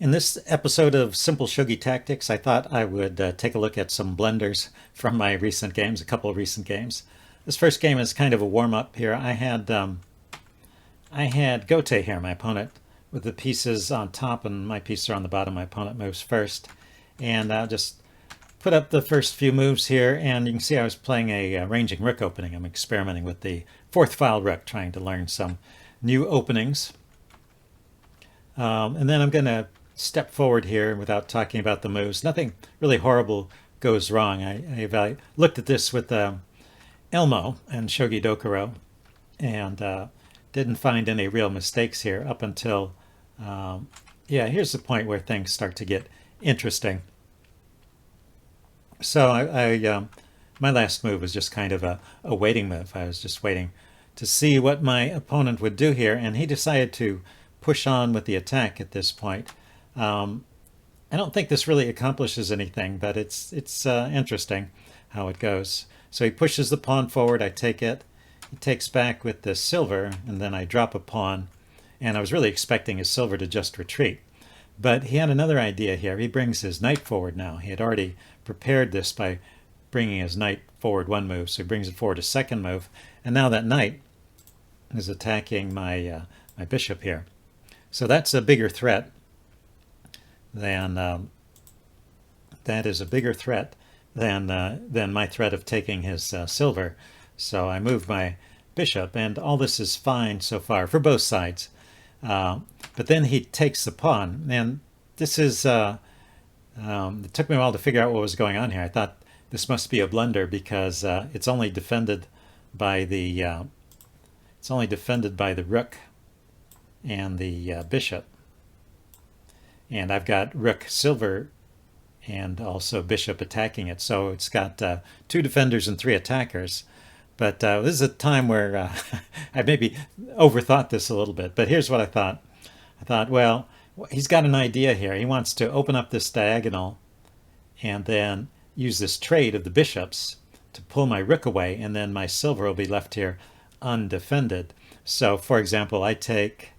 In this episode of Simple Shogi Tactics, I thought I would take a look at some blunders from my recent games, a couple of recent games. This first game is kind of a warm-up here. I had Gote here, my opponent, with the pieces on top and my pieces are on the bottom. My opponent moves first. And I'll just put up the first few moves here, and you can see I was playing a ranging rook opening. I'm experimenting with the fourth file rook, trying to learn some new openings. And then I'm going to step forward here without talking about the moves. Nothing really horrible goes wrong. I looked at this with Elmo and Shogi Dokuro and didn't find any real mistakes here up until, yeah, here's the point where things start to get interesting. So my last move was just kind of a waiting move. I was just waiting to see what my opponent would do here, and he decided to push on with the attack at this point. I don't think this really accomplishes anything, but it's interesting how it goes. So he pushes the pawn forward, I take it. He takes back with the silver, and then I drop a pawn. And I was really expecting his silver to just retreat. But he had another idea here. He brings his knight forward now. He had already prepared this by bringing his knight forward one move, so he brings it forward a second move. And now that knight is attacking my bishop here. So that's a bigger threat than that is a bigger threat than my threat of taking his silver. So I moved my bishop, and all this is fine so far for both sides. But then he takes the pawn, and this is it took me a while to figure out what was going on here. I thought this must be a blunder because it's only defended by the rook and the bishop. And I've got rook silver and also bishop attacking it. So it's got two defenders and three attackers. But this is a time where I maybe overthought this a little bit. But here's what I thought. I thought, well, he's got an idea here. He wants to open up this diagonal and then use this trade of the bishops to pull my rook away, and then my silver will be left here undefended. So, for example, I take,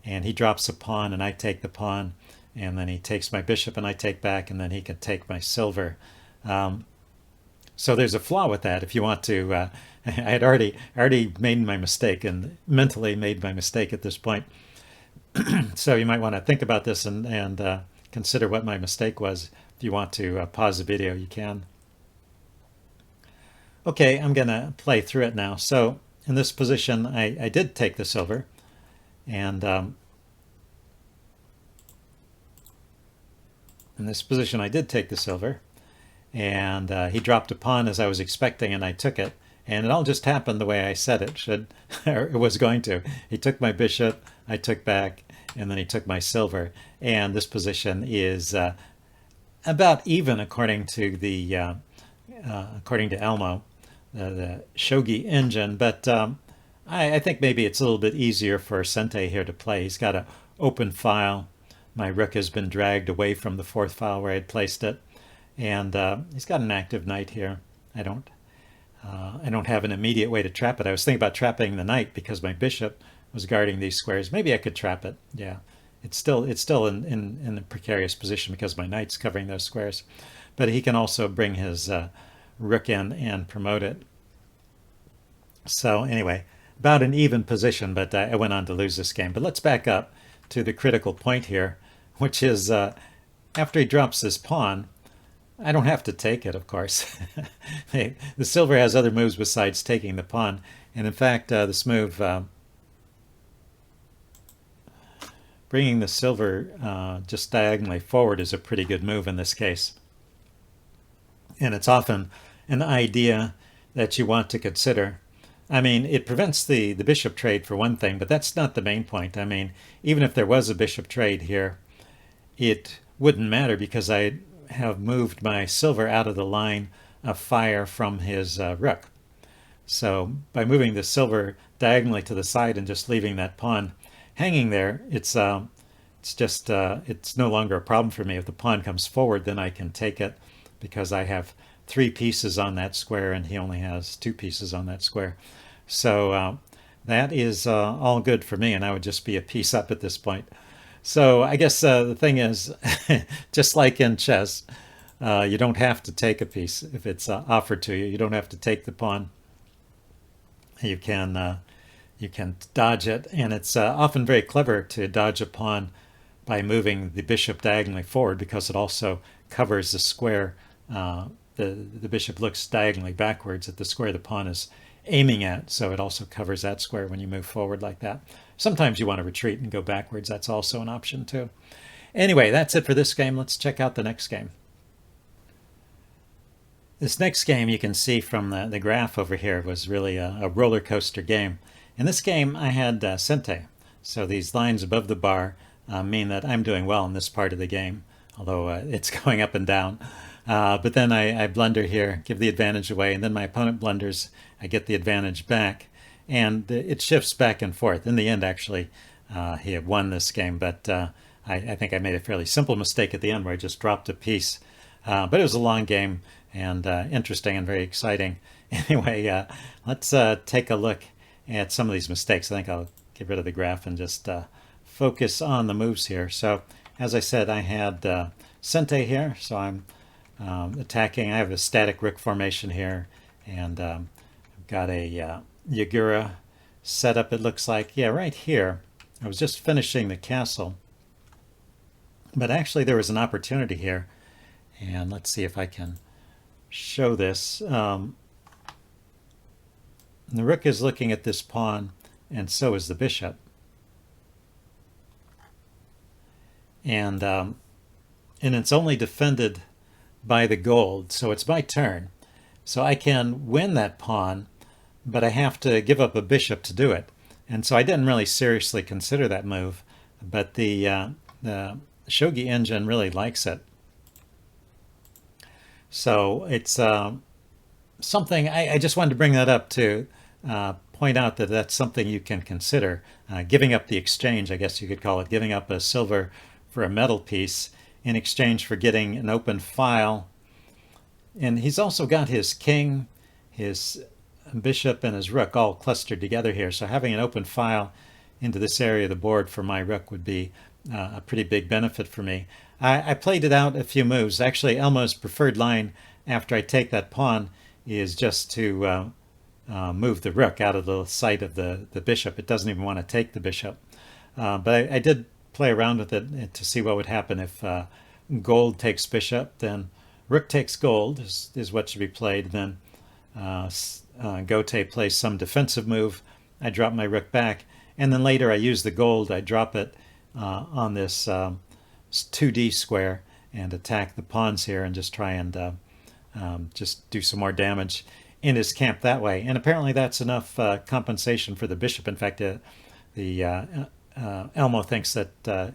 and he drops a pawn, and I take the pawn, and then he takes my bishop, and I take back, and then he can take my silver. So there's a flaw with that. If you want to, I had already made my mistake and mentally made my mistake at this point. So you might want to think about this and consider what my mistake was. If you want to pause the video, you can. Okay, I'm going to play through it now. So in this position, I did take the silver, and in this position, I did take the silver, and he dropped a pawn as I was expecting, and I took it. And it all just happened the way I said it should, or it was going to. He took my bishop, I took back, and then he took my silver. And this position is about even according to the according to Elmo, the Shogi engine. But I think maybe it's a little bit easier for Sente here to play. He's got an open file. My rook has been dragged away from the fourth file where I had placed it, and he's got an active knight here. I don't have an immediate way to trap it. I was thinking about trapping the knight because my bishop was guarding these squares. Maybe I could trap it. Yeah, it's still in a precarious position because my knight's covering those squares. But he can also bring his rook in and promote it. So anyway, about an even position, but I went on to lose this game. But let's back up to the critical point here, which is after he drops this pawn, I don't have to take it, of course. The silver has other moves besides taking the pawn. And in fact, this move, bringing the silver just diagonally forward is a pretty good move in this case. And it's often an idea that you want to consider. I mean, it prevents the bishop trade for one thing, but that's not the main point. I mean, even if there was a bishop trade here, it wouldn't matter because I have moved my silver out of the line of fire from his rook. So by moving the silver diagonally to the side and just leaving that pawn hanging there, it's no longer a problem for me. If the pawn comes forward, then I can take it because I have three pieces on that square and he only has two pieces on that square. So that is all good for me, and I would just be a piece up at this point. So I guess the thing is, just like in chess, you don't have to take a piece if it's offered to you. You don't have to take the pawn. You can you can dodge it, and it's often very clever to dodge a pawn by moving the bishop diagonally forward because it also covers the square. The bishop looks diagonally backwards at the square the pawn is aiming at, so it also covers that square when you move forward like that. Sometimes you want to retreat and go backwards. That's also an option too. Anyway, that's it for this game. Let's check out the next game. This next game, you can see from the graph over here, was really a roller coaster game. In this game, I had Sente. So these lines above the bar mean that I'm doing well in this part of the game, although it's going up and down. But then I blunder here, give the advantage away, and then my opponent blunders, I get the advantage back. And it shifts back and forth. In the end, actually, he had won this game, but I think I made a fairly simple mistake at the end where I just dropped a piece. But it was a long game and interesting and very exciting. Anyway, let's take a look at some of these mistakes. I think I'll get rid of the graph and just focus on the moves here. So as I said, I had Sente here, so I'm attacking. I have a static rook formation here, and I've got a Yagura set up, it looks like. Yeah, right here. I was just finishing the castle, but actually there was an opportunity here, and let's see if I can show this. The rook is looking at this pawn, and so is the bishop. And it's only defended by the gold, so it's my turn. So I can win that pawn, but I have to give up a bishop to do it. And so I didn't really seriously consider that move, but the Shogi engine really likes it. So it's something, I just wanted to bring that up to point out that that's something you can consider. Giving up the exchange, I guess you could call it, giving up a silver for a metal piece in exchange for getting an open file. And he's also got his king, his bishop, and his rook all clustered together here. So having an open file into this area of the board for my rook would be a pretty big benefit for me. I played it out a few moves. Actually, Elmo's preferred line after I take that pawn is just to move the rook out of the sight of the bishop. It doesn't even want to take the bishop. But I did play around with it to see what would happen if gold takes bishop. Then rook takes gold is what should be played. Then Gote plays some defensive move. I drop my rook back, and then later I use the gold. I drop it on this 2D square and attack the pawns here and just try and just do some more damage in his camp that way. And apparently that's enough compensation for the bishop. In fact, Elmo thinks that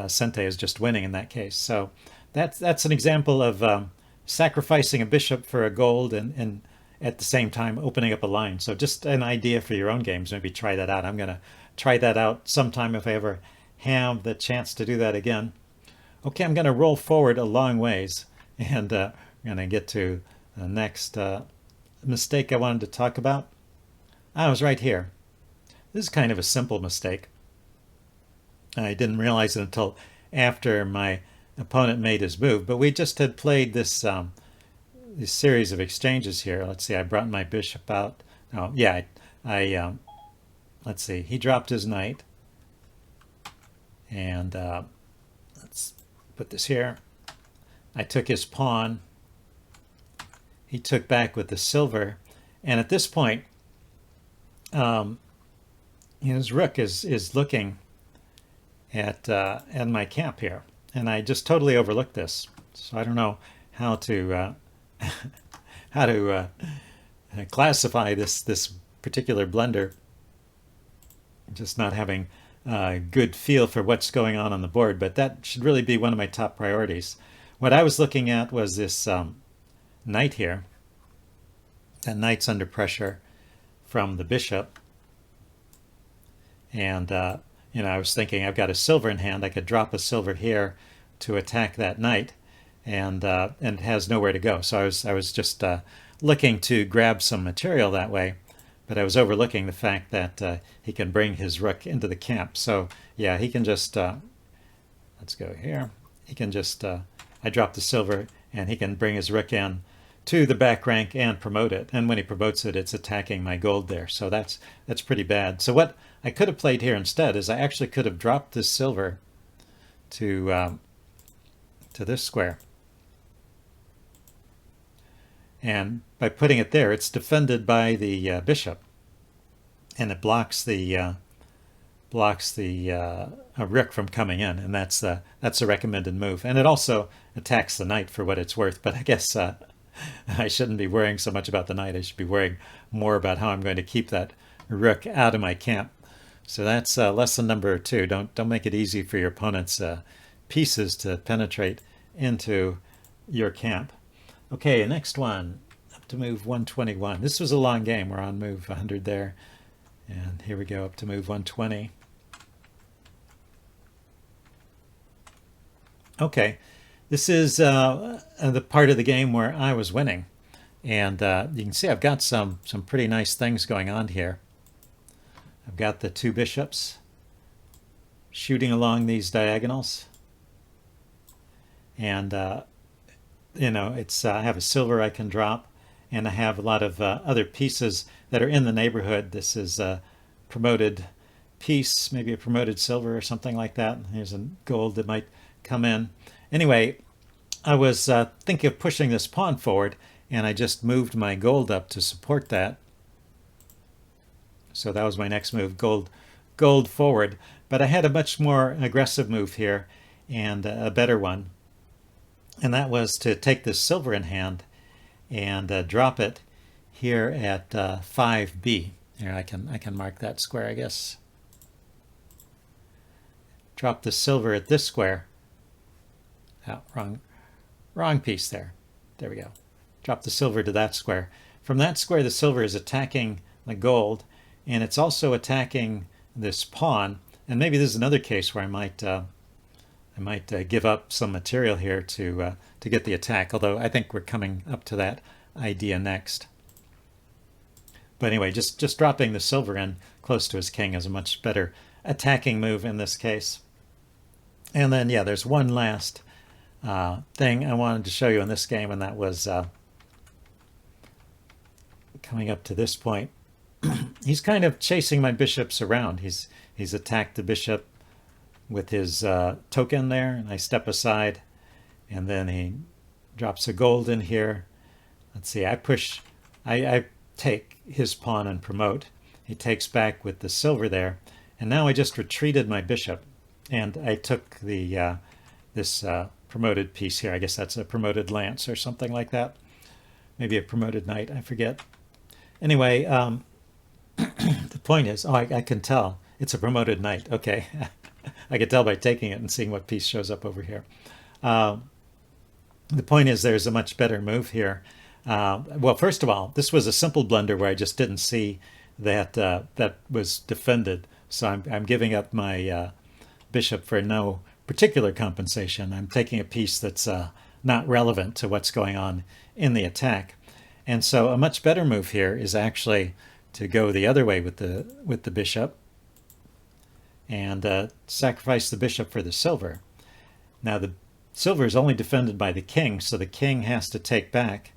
Sente is just winning in that case. So that's an example of sacrificing a bishop for a gold and at the same time opening up a line. So just an idea for your own games. Maybe try that out. I'm going to try that out sometime if I ever have the chance to do that again. Okay, I'm going to roll forward a long ways, and I'm going to get to the next mistake I wanted to talk about. I was right here. This is kind of a simple mistake. I didn't realize it until after my opponent made his move, but we just had played this series of exchanges here. Let's see, I brought my bishop out. Oh, yeah, let's see, he dropped his knight. And let's put this here. I took his pawn. He took back with the silver. And at this point, his rook is looking at my camp here. And I just totally overlooked this. So I don't know how to classify this particular blunder. Just not having good feel for what's going on the board, but that should really be one of my top priorities. What I was looking at was this knight here. That knight's under pressure from the bishop, and I was thinking I've got a silver in hand. I could drop a silver here to attack that knight, and it has nowhere to go. So I was just looking to grab some material that way. But I was overlooking the fact that he can bring his rook into the camp. So yeah, he can just Let's go here. He can just, I drop the silver, and he can bring his rook in to the back rank and promote it. And when he promotes it, it's attacking my gold there. So that's pretty bad. So what I could have played here instead is I actually could have dropped this silver to this square. And by putting it there, it's defended by the bishop, and it blocks the rook from coming in, and that's a recommended move. And it also attacks the knight for what it's worth. But I guess I shouldn't be worrying so much about the knight. I should be worrying more about how I'm going to keep that rook out of my camp. So that's lesson number 2. Don't make it easy for your opponent's pieces to penetrate into your camp. Okay, next one, up to move 121. This was a long game. We're on move 100 there. And here we go, up to move 120. Okay, this is the part of the game where I was winning. And you can see I've got some pretty nice things going on here. I've got the 2 bishops shooting along these diagonals. And you know, it's I have a silver I can drop, and I have a lot of other pieces that are in the neighborhood. This is a promoted piece, maybe a promoted silver or something like that. Here's a gold that might come in. Anyway, I was thinking of pushing this pawn forward, and I just moved my gold up to support that. So that was my next move, gold forward. But I had a much more aggressive move here, and a better one. And that was to take this silver in hand and drop it here at 5b. Here, I can mark that square, I guess. Drop the silver at this square. Oh, wrong piece there. There we go. Drop the silver to that square. From that square, the silver is attacking the gold, and it's also attacking this pawn. And maybe this is another case where I might give up some material here to get the attack, although I think we're coming up to that idea next. But anyway, just dropping the silver in close to his king is a much better attacking move in this case. And then, yeah, there's one last thing I wanted to show you in this game, and that was coming up to this point. He's kind of chasing my bishops around. He's attacked the bishop with his token there, and I step aside, and then he drops a gold in here. Let's see, I take his pawn and promote. He takes back with the silver there, and now I just retreated my bishop, and I took the this promoted piece here. I guess that's a promoted lance or something like that. Maybe a promoted knight, I forget. Anyway, the point is, I can tell it's a promoted knight. Okay. I could tell by taking it and seeing what piece shows up over here. The point is there's a much better move here. Well, first of all, this was a simple blunder where I just didn't see that that was defended. So I'm giving up my bishop for no particular compensation. I'm taking a piece that's not relevant to what's going on in the attack. And so a much better move here is actually to go the other way with the bishop and sacrifice the bishop for the silver. Now the silver is only defended by the king, so the king has to take back,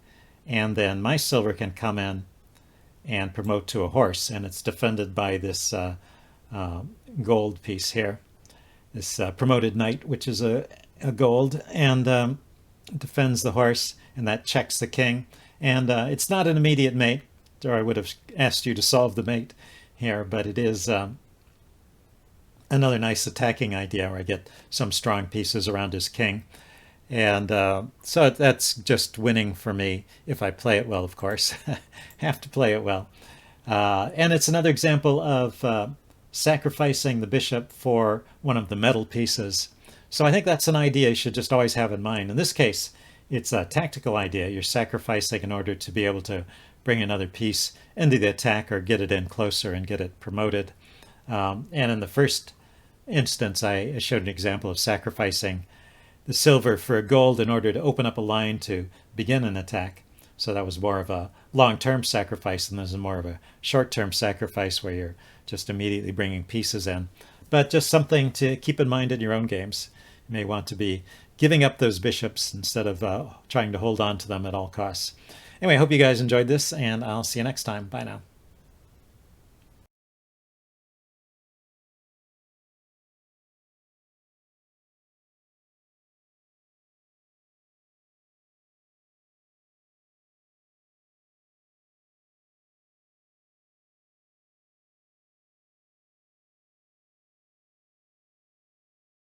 and then my silver can come in and promote to a horse, and it's defended by this gold piece here, this promoted knight, which is a gold, and defends the horse, and that checks the king. And it's not an immediate mate, or I would have asked you to solve the mate here, but it is another nice attacking idea where I get some strong pieces around his king. And so that's just winning for me if I play it well, of course. Have to play it well. And it's another example of sacrificing the bishop for one of the metal pieces. So I think that's an idea you should just always have in mind. In this case, it's a tactical idea. You're sacrificing in order to be able to bring another piece into the attack or get it in closer and get it promoted. And in the first instance, I showed an example of sacrificing the silver for gold in order to open up a line to begin an attack. So that was more of a long-term sacrifice, and this is more of a short-term sacrifice where you're just immediately bringing pieces in. But just something to keep in mind in your own games. may want to be giving up those bishops instead of trying to hold on to them at all costs. Anyway, I hope you guys enjoyed this, and I'll see you next time. Bye now.